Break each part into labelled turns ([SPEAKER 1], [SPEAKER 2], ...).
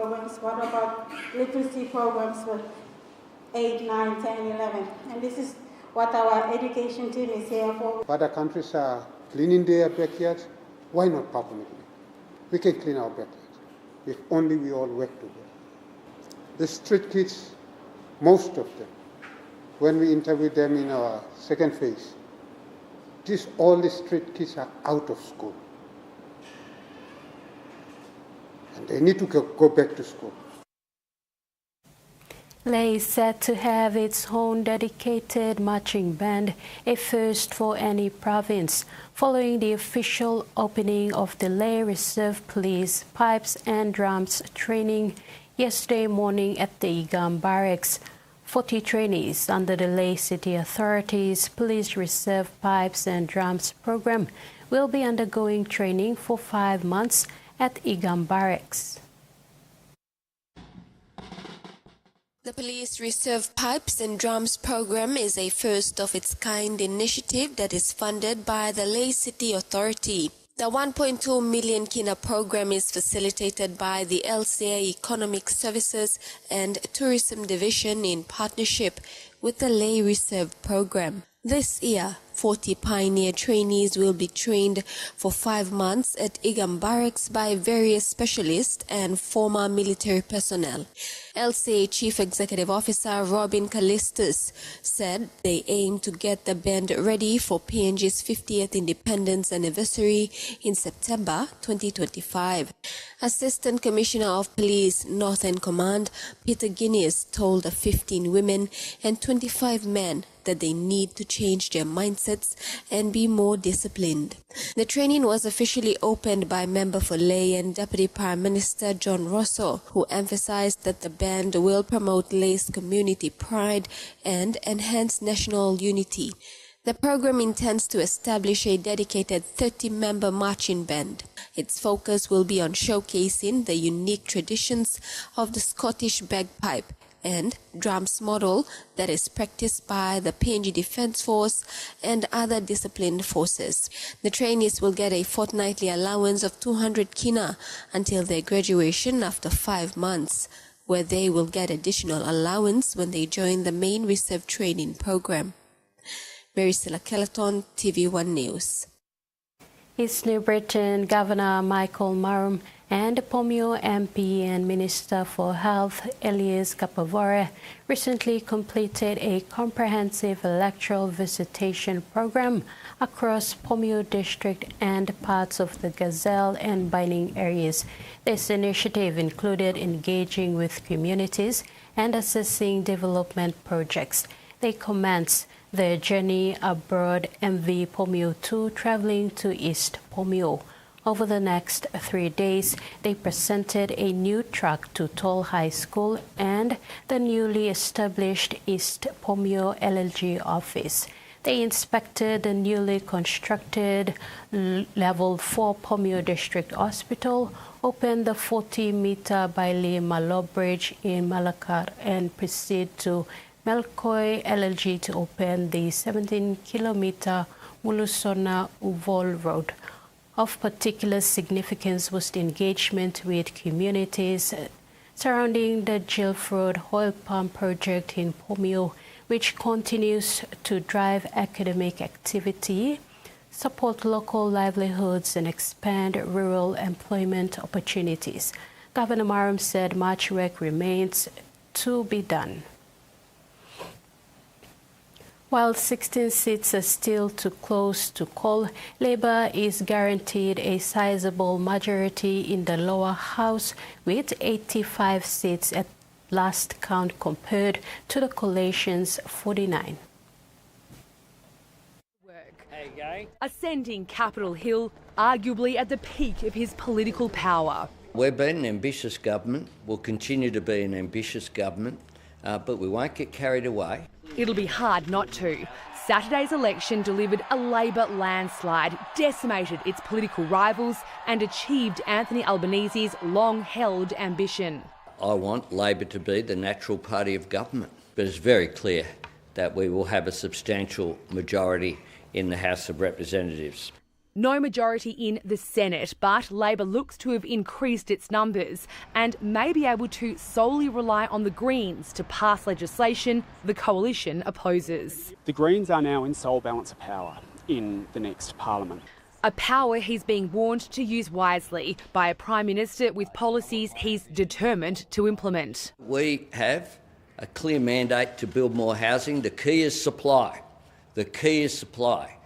[SPEAKER 1] programs. What about literacy programs for 8, 9, 10, 11? And this is what our education team is here for.
[SPEAKER 2] Other countries are cleaning their backyards. Why not Papua New Guinea? We can clean our backyards if only we all work together. The street kids, most of them, when we interview them in our second phase, all the street kids are out of school. And they need to go back to school.
[SPEAKER 3] Lae is set to have its own dedicated marching band, a first for any province, following the official opening of the Lae Reserve Police Pipes and Drums training yesterday morning at the Igam Barracks. 40 trainees under the Lae City Authority's Police Reserve Pipes and Drums program will be undergoing training for 5 months at Igam Barracks.
[SPEAKER 4] The Police Reserve Pipes and Drums program is a first-of-its-kind initiative that is funded by the Lae City Authority. The 1.2 million kina program is facilitated by the LCA Economic Services and Tourism Division in partnership with the Lae Reserve program. This year, 40 pioneer trainees will be trained for 5 months at Igam Barracks by various specialists and former military personnel. LCA Chief Executive Officer Robin Callistus said they aim to get the band ready for PNG's 50th independence anniversary in September 2025. Assistant Commissioner of Police Northern Command Peter Guinness told the 15 women and 25 men that they need to change their mindsets and be more disciplined. The training was officially opened by Member for Lae and Deputy Prime Minister John Rosso, who emphasized that the band will promote Lae's community pride and enhance national unity. The program intends to establish a dedicated 30-member marching band. Its focus will be on showcasing the unique traditions of the Scottish bagpipe and drums model that is practiced by the PNG Defence Force and other disciplined forces. The trainees will get a fortnightly allowance of 200 kina until their graduation after 5 months, where they will get additional allowance when they join the main reserve training program. Maricela Kelleton, TV1 News.
[SPEAKER 3] East New Britain Governor Michael Marum and Pomio MP and Minister for Health Elias Kapavore recently completed a comprehensive electoral visitation program across Pomio District and parts of the Gazelle and Binding areas. This initiative included engaging with communities and assessing development projects. They commenced their journey abroad MV Pomio 2 traveling to East Pomio. Over the next 3 days, they presented a new track to Toll High School and the newly established East Pomio LLG office. They inspected the newly constructed Level 4 Pomio District Hospital, opened the 40-meter Bailey Malo Bridge in Malakar, and proceeded to Melkoi LLG to open the 17-kilometer Mulusona Uvol Road. Of particular significance was the engagement with communities surrounding the Gilford Oil Palm project in Pomio, which continues to drive academic activity, support local livelihoods, and expand rural employment opportunities. Governor Marum said much work remains to be done. While 16 seats are still too close to call, Labour is guaranteed a sizable majority in the lower house with 85 seats at last count compared to the coalition's 49.
[SPEAKER 5] Ascending Capitol Hill, arguably at the peak of his political power.
[SPEAKER 6] We've been an ambitious government, we'll continue to be an ambitious government, but we won't get carried away.
[SPEAKER 5] It'll be hard not to. Saturday's election delivered a Labor landslide, decimated its political rivals and achieved Anthony Albanese's long-held ambition.
[SPEAKER 6] I want Labor to be the natural party of government, but it's very clear that we will have a substantial majority in the House of Representatives.
[SPEAKER 5] No majority in the Senate, but Labor looks to have increased its numbers and may be able to solely rely on the Greens to pass legislation the coalition opposes.
[SPEAKER 7] The Greens are now in sole balance of power in the next parliament.
[SPEAKER 5] A power he's being warned to use wisely by a Prime Minister with policies he's determined to implement.
[SPEAKER 6] We have a clear mandate to build more housing. The key is supply. The key is supply.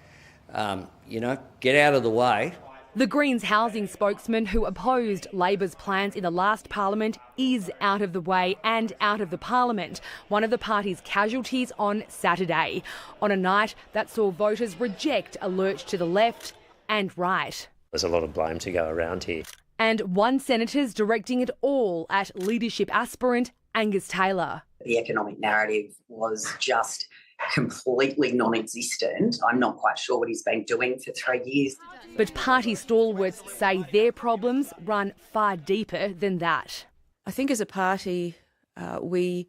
[SPEAKER 6] Get out of the way.
[SPEAKER 5] The Greens housing spokesman who opposed Labor's plans in the last parliament is out of the way and out of the parliament, one of the party's casualties on Saturday, on a night that saw voters reject a lurch to the left and right.
[SPEAKER 8] There's a lot of blame to go around here.
[SPEAKER 5] And one senator's directing it all at leadership aspirant Angus Taylor.
[SPEAKER 9] The economic narrative was just completely non-existent. I'm not quite sure what he's been doing for 3 years.
[SPEAKER 5] But party stalwarts say their problems run far deeper than that.
[SPEAKER 10] I think as a party, we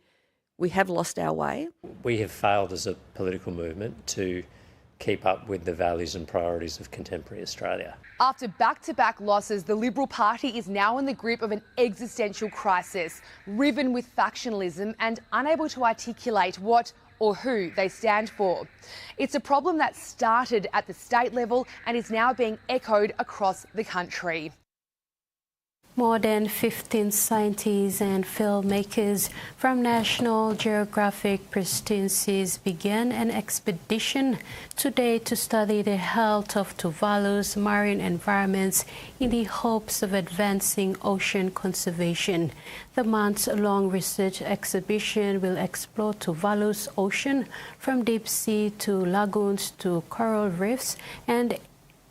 [SPEAKER 10] have lost our way.
[SPEAKER 8] We have failed as a political movement to keep up with the values and priorities of contemporary Australia.
[SPEAKER 5] After back-to-back losses, the Liberal Party is now in the grip of an existential crisis, riven with factionalism and unable to articulate what or who they stand for. It's a problem that started at the state level and is now being echoed across the country.
[SPEAKER 3] More than 15 scientists and filmmakers from National Geographic presidencies began an expedition today to study the health of Tuvalu's marine environments in the hopes of advancing ocean conservation. The months-long research exhibition will explore Tuvalu's ocean from deep sea to lagoons to coral reefs, and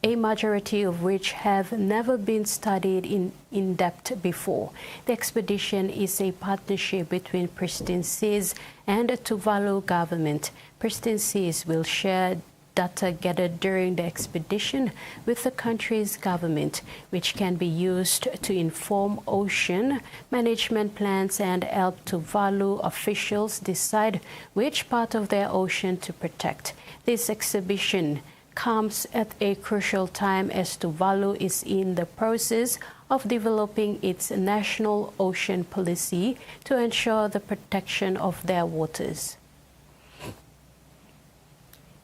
[SPEAKER 3] a majority of which have never been studied in depth before. The expedition is a partnership between presidencies and the Tuvalu government. Presidencies will share data gathered during the expedition with the country's government, which can be used to inform ocean management plans and help Tuvalu officials decide which part of their ocean to protect. This exhibition comes at a crucial time as Tuvalu is in the process of developing its national ocean policy to ensure the protection of their waters.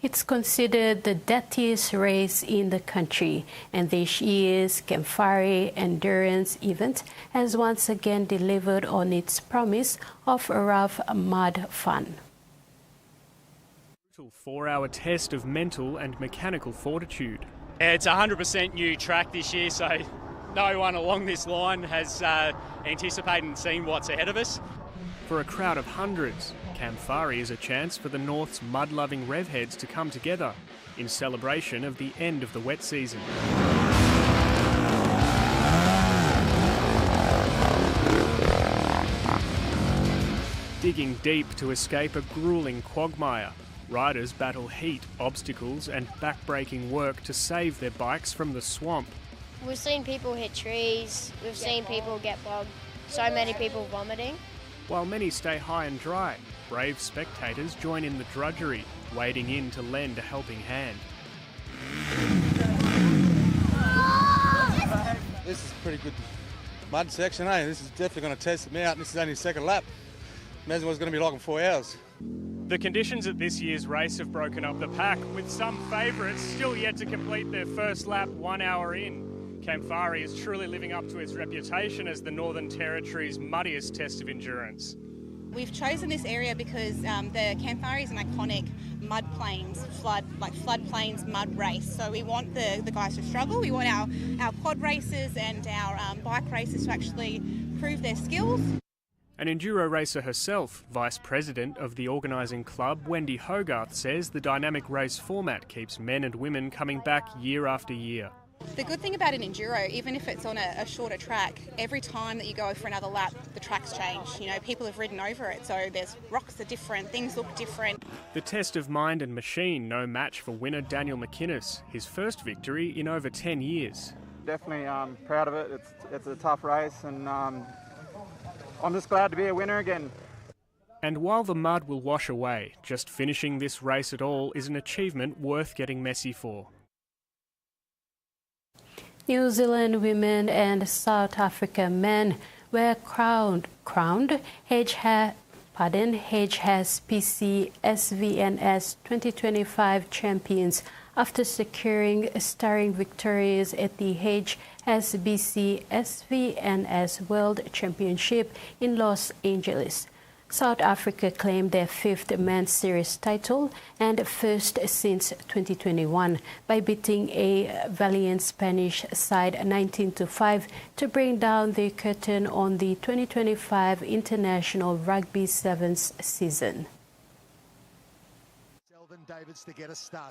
[SPEAKER 3] It's considered the deadliest race in the country, and this year's Campfire Endurance event has once again delivered on its promise of rough mud fun.
[SPEAKER 7] 4-hour test of mental and mechanical fortitude.
[SPEAKER 11] It's a 100% new track this year, so no one along this line has anticipated and seen what's ahead of us.
[SPEAKER 7] For a crowd of hundreds, Campfire is a chance for the North's mud-loving revheads to come together in celebration of the end of the wet season. Digging deep to escape a grueling quagmire, riders battle heat, obstacles and back-breaking work to save their bikes from the swamp.
[SPEAKER 12] We've seen people hit trees, we've seen people get bogged, so many people vomiting.
[SPEAKER 7] While many stay high and dry, brave spectators join in the drudgery, wading in to lend a helping hand.
[SPEAKER 13] This is a pretty good mud section, eh? This is definitely going to test me out, and this is only the second lap. Imagine what it's going to be like in 4 hours.
[SPEAKER 7] The conditions at this year's race have broken up the pack, with some favourites still yet to complete their first lap 1 hour in. Campfire is truly living up to its reputation as the Northern Territory's muddiest test of endurance.
[SPEAKER 14] We've chosen this area because the Campfire is an iconic floodplains mud race. So we want the guys to struggle. We want our quad racers and our bike racers to actually prove their skills.
[SPEAKER 7] An enduro racer herself, Vice President of the organising club, Wendy Hogarth, says the dynamic race format keeps men and women coming back year after year.
[SPEAKER 14] The good thing about an enduro, even if it's on a shorter track, every time that you go for another lap, the tracks change. You know, people have ridden over it, so there's rocks are different, things look different.
[SPEAKER 7] The test of mind and machine, no match for winner Daniel McInnes, his first victory in over 10 years.
[SPEAKER 15] Definitely proud of it. It's a tough race, and I'm just glad to be a winner again.
[SPEAKER 7] And while the mud will wash away, just finishing this race at all is an achievement worth getting messy for.
[SPEAKER 3] New Zealand women and South Africa men were crowned HSBC SVNS 2025 champions after securing staggering victories at the HSBC SVNS World Championship in Los Angeles. South Africa claimed their fifth men's series title and first since 2021 by beating a valiant Spanish side 19-5 to bring down the curtain on the 2025 International Rugby Sevens season.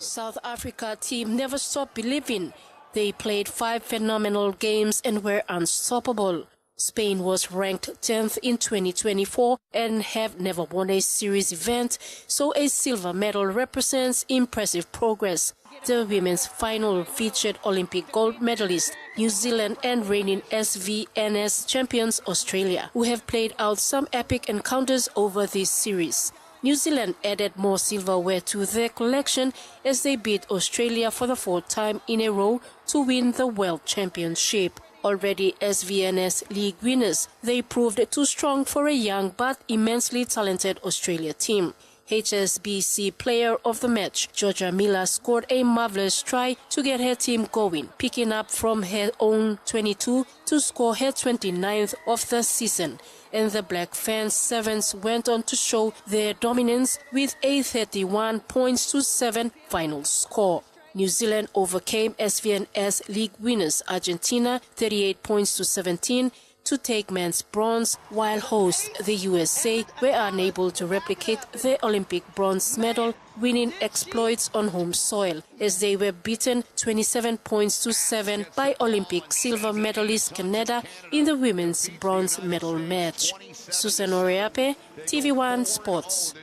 [SPEAKER 16] South Africa team never stopped believing. They played 5 phenomenal games and were unstoppable. Spain was ranked 10th in 2024 and have never won a series event, so a silver medal represents impressive progress. The women's final featured Olympic gold medalist New Zealand and reigning SVNS champions Australia, who have played out some epic encounters over this series. New Zealand added more silverware to their collection as they beat Australia for the 4th time in a row to win the World Championship. Already SVNS League winners, they proved too strong for a young but immensely talented Australia team. HSBC Player of the Match, Georgia Miller, scored a marvellous try to get her team going, picking up from her own 22 to score her 29th of the season. And the Black Ferns Sevens went on to show their dominance with a 31-7 final score. New Zealand overcame SVNS League winners Argentina 38-17 to take men's bronze, while hosts the USA were unable to replicate their Olympic bronze medal winning exploits on home soil as they were beaten 27-7 by Olympic silver medalist Canada in the women's bronze medal match. Susan Oriape, TV1 Sports.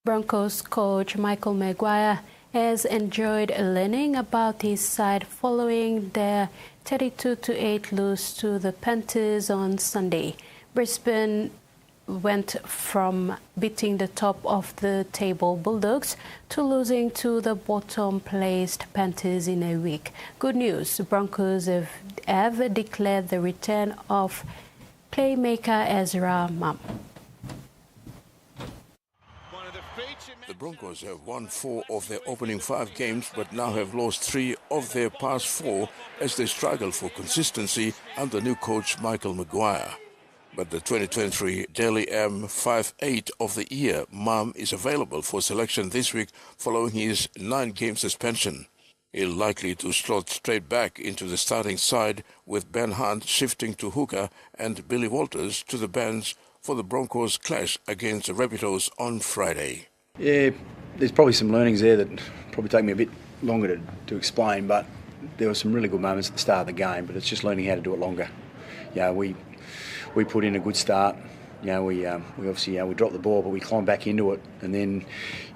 [SPEAKER 3] Broncos coach Michael Maguire has enjoyed learning about his side following their 32-8 lose to the Panthers on Sunday. Brisbane went from beating the top of the table Bulldogs to losing to the bottom-placed Panthers in a week. Good news, Broncos have declared the return of playmaker Ezra Mam.
[SPEAKER 17] The Broncos have won 4 of their opening 5 games, but now have lost 3 of their past 4 as they struggle for consistency under new coach Michael Maguire. But the 2023 Daily M 5-8 of the year, Mam is available for selection this week following his 9-game suspension. He's likely to slot straight back into the starting side, with Ben Hunt shifting to hooker and Billy Walters to the bench for the Broncos' clash against the Rabbitohs on Friday.
[SPEAKER 18] Yeah, there's probably some learnings there that probably take me a bit longer to explain, but there were some really good moments at the start of the game, but it's just learning how to do it longer. Yeah, we put in a good start. We obviously we dropped the ball, but we climbed back into it, and then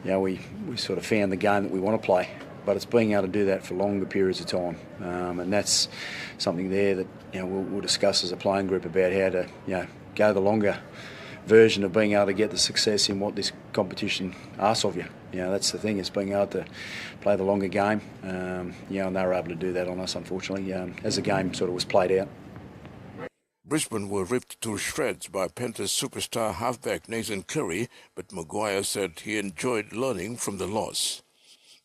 [SPEAKER 18] we sort of found the game that we want to play. But it's being able to do that for longer periods of time, and that's something there that we'll discuss as a playing group about how to go the longer version of being able to get the success in what this competition asks of you. That's the thing, is being able to play the longer game. And they were able to do that on us, unfortunately, as the game sort of was played out.
[SPEAKER 17] Brisbane were ripped to shreds by Panthers superstar halfback Nathan Cleary, but Maguire said he enjoyed learning from the loss.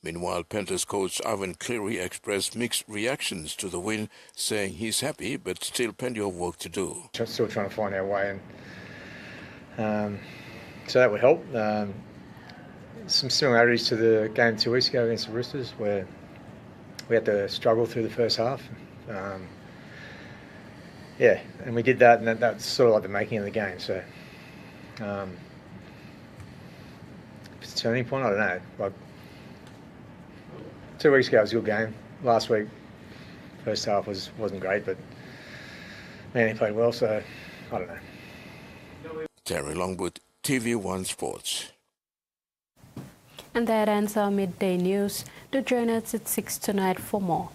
[SPEAKER 17] Meanwhile, Panthers coach Ivan Cleary expressed mixed reactions to the win, saying he's happy but still plenty of work to do.
[SPEAKER 19] Still trying to find our way, and so that would help. Some similarities to the game 2 weeks ago against the Roosters, where we had to struggle through the first half. And we did that, and that's sort of like the making of the game. So, it's a turning point, I don't know. Like 2 weeks ago was a good game. Last week, first half wasn't great, but man, he played well. So, I don't know.
[SPEAKER 17] Terry Longwood, TV1 Sports.
[SPEAKER 3] And that ends our midday news. Do join us at 6 tonight for more.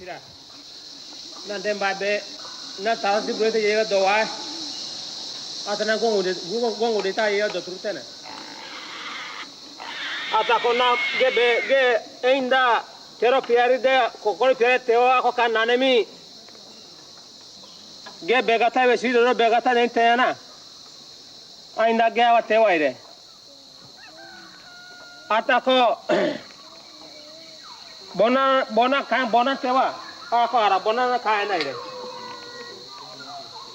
[SPEAKER 20] Nanti babe, na tahu si boleh terjadi doa. Atau gua ngudi tahu ya dokter tu na. Atau kau nak ge inda terapi hari deh, kau piara tewa aku kan nanemi. Ge begata besi dulu begata ni teh na. Inda ge awak tewa ini. Atau kau bona tewa. Aku arah bona kaya na ini.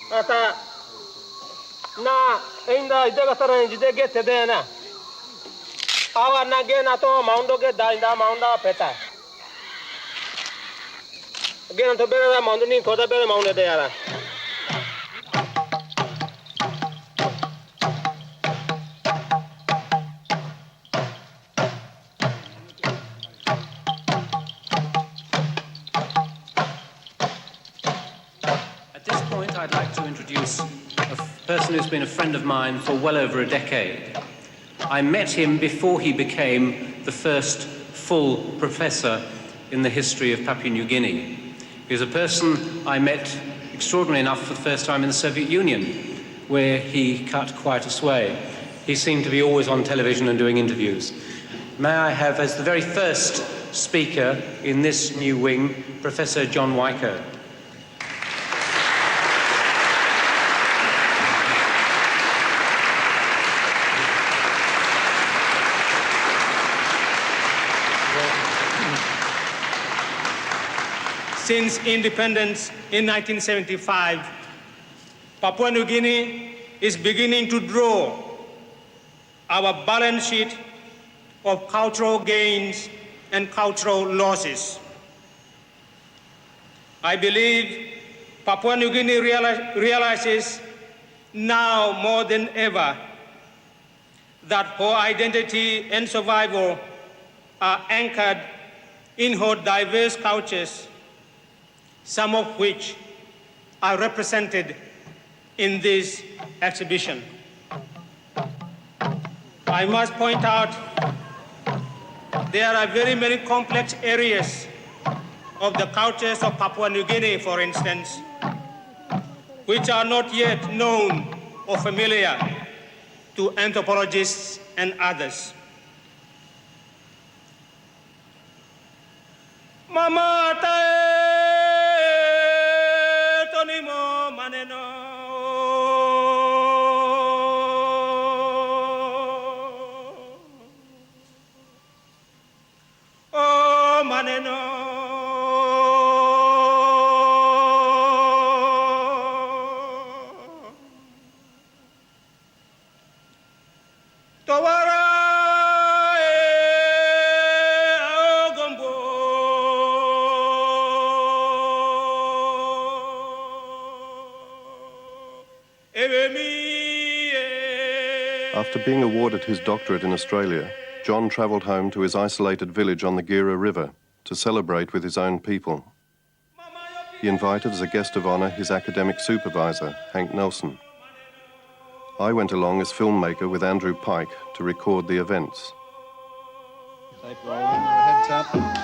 [SPEAKER 20] Atau na inda ide kata orang jide ge tede na. Awak na ge na to maundo ge dah inda maunda peta. Ge na to bela maundo ni thoda bela maunda de yara.
[SPEAKER 21] I'd like to introduce a person who's been a friend of mine for well over a decade. I met him before he became the first full professor in the history of Papua New Guinea. He was a person I met, extraordinarily enough, for the first time in the Soviet Union, where he cut quite a sway. He seemed to be always on television and doing interviews. May I have, as the very first speaker in this new wing, Professor John Wyko.
[SPEAKER 20] Since independence in 1975, Papua New Guinea is beginning to draw our balance sheet of cultural gains and cultural losses. I believe Papua New Guinea realizes now more than ever that her identity and survival are anchored in her diverse cultures, some of which are represented in this exhibition. I must point out there are very many complex areas of the cultures of Papua New Guinea, for instance, which are not yet known or familiar to anthropologists and others. Mama tonimo maneno oh maneno towara
[SPEAKER 22] After being awarded his doctorate in Australia, John travelled home to his isolated village on the Gira River to celebrate with his own people. He invited as a guest of honour his academic supervisor, Hank Nelson. I went along as filmmaker with Andrew Pike to record the events.
[SPEAKER 23] Tape rolling, head tap.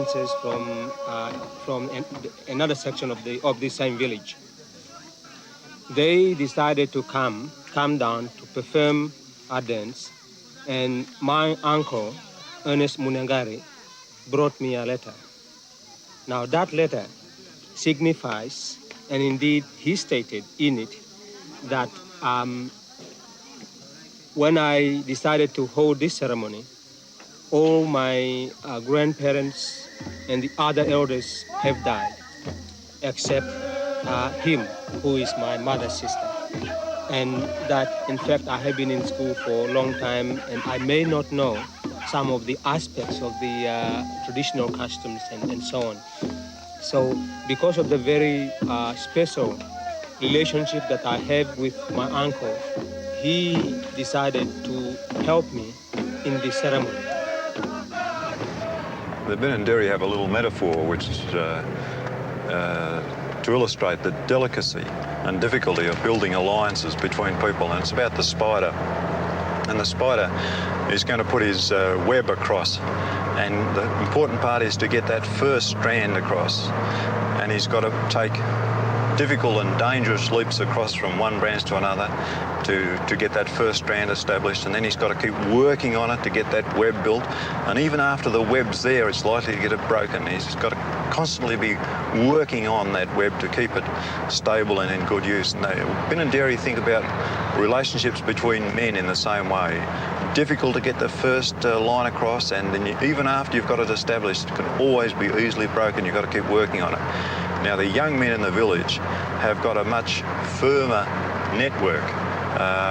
[SPEAKER 20] dancers from another section of this same village. They decided to come down to perform a dance, and my uncle, Ernest Munangari, brought me a letter. Now that letter signifies, and indeed he stated in it, that when I decided to hold this ceremony, all my grandparents and the other elders have died, except him, who is my mother's sister. And that, in fact, I have been in school for a long time, and I may not know some of the aspects of the traditional customs and so on. So because of the very special relationship that I have with my uncle, he decided to help me in this ceremony.
[SPEAKER 1] The Midday have a little metaphor which is to illustrate the delicacy and difficulty of building alliances between people, and it's about the spider. And the spider is going to put his web across, and the important part is to get that first strand across, and he's got to take difficult and dangerous leaps across from one branch to another to get that first strand established, and then he's got to keep working on it to get that web built, and even after the web's there it's likely to get it broken. He's got to constantly be working on that web to keep it stable and in good use. And Midday think about relationships between men in the same way. Difficult to get the first line across, and then even after you've got it established, it can always be easily broken. You've got to keep working on it. Now, the young men in the village have got a much firmer network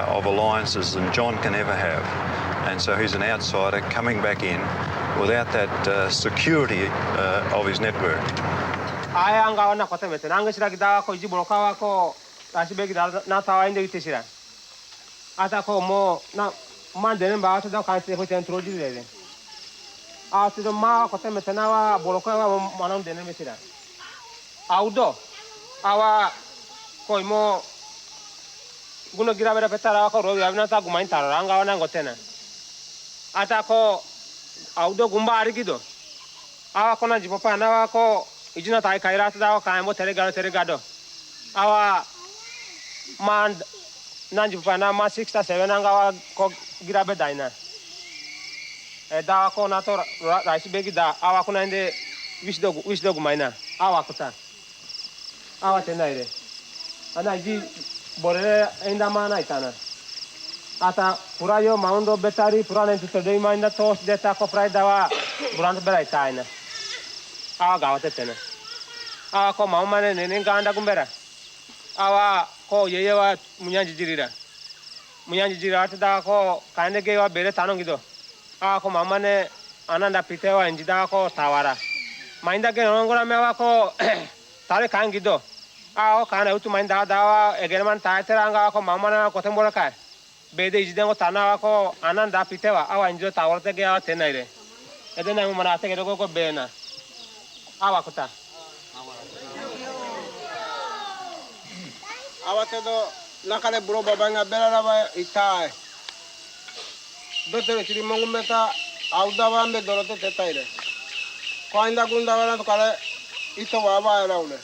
[SPEAKER 1] of alliances than John can ever have. And so he's an outsider coming back in without that security of his network.
[SPEAKER 20] Audo awa koi mo guno gira bera petara ko ro yavna ta gumain taranga wana ngotena ata ko audo gumba ari gido awa kona jipopa na ko ijina tai kaira ta ka mo tere gado awa man nan jipopa na ma 6 ta 7 anga wa ko gira be daina da ko na to raisi begi da awa kona inde wisdo gumaina awa kuta awa tenaire ana ji borere ainda mana itana ata purayo maundo betari purane tutodei mainda tos deta ko prai dawa burant berai taina awa gawate tena awa ko maumane nenen ganda gumbera awa ko yeyewa munyanji jirira ata ko kande gewa bere tanongido awa ko maumane ananda pitewa injida ko tawara mainda ge nongora mewa ko tare kangido awa kana utu mainda dawa egerman taiteranga ko mamana ko tembora kai bede ijidengo tanawa ko ananda pitewa awa injo taworte ge awa tenaire edena mu manate ge ko bena awa kota
[SPEAKER 2] awa tedo nakale buro babanga berara ba itai dotere chiri mongumeta audawa me dorote tetaire ko ainda gunda wala to kale ito baba era ule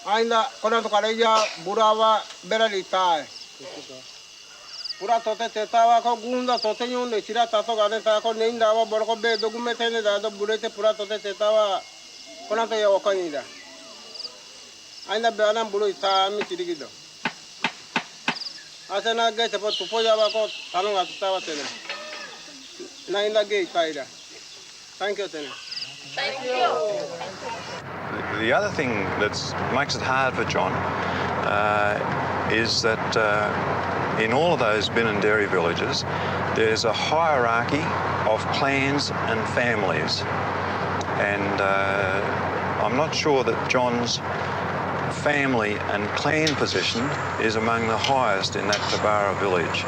[SPEAKER 2] ainda kona to kale ya burawa berali tae pura tote tetawa ko gunda tote nyunde chira tato gane ta ko neinda wa borko be dogumete ne da do burete pura tote tetawa kona to ya wakanida ainda be ana buru ita mi chirigido asana ge te po tupo ya ba ko tanonga tutawa tene na ainda ge itaira. Thank you, Tene.
[SPEAKER 1] Thank you. The other thing that makes it hard for John is that in all of those Midday villages, there's a hierarchy of clans and families. And I'm not sure that John's family and clan position is among the highest in that Tabara village.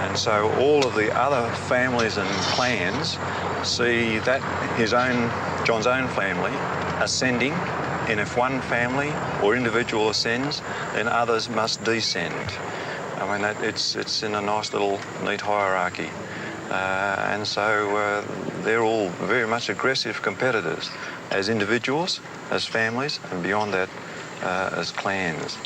[SPEAKER 1] And so all of the other families and clans see that John's own family ascending, and if one family or individual ascends, then others must descend. I mean, it's in a nice little neat hierarchy. And so they're all very much aggressive competitors as individuals, as families, and beyond that, as clans.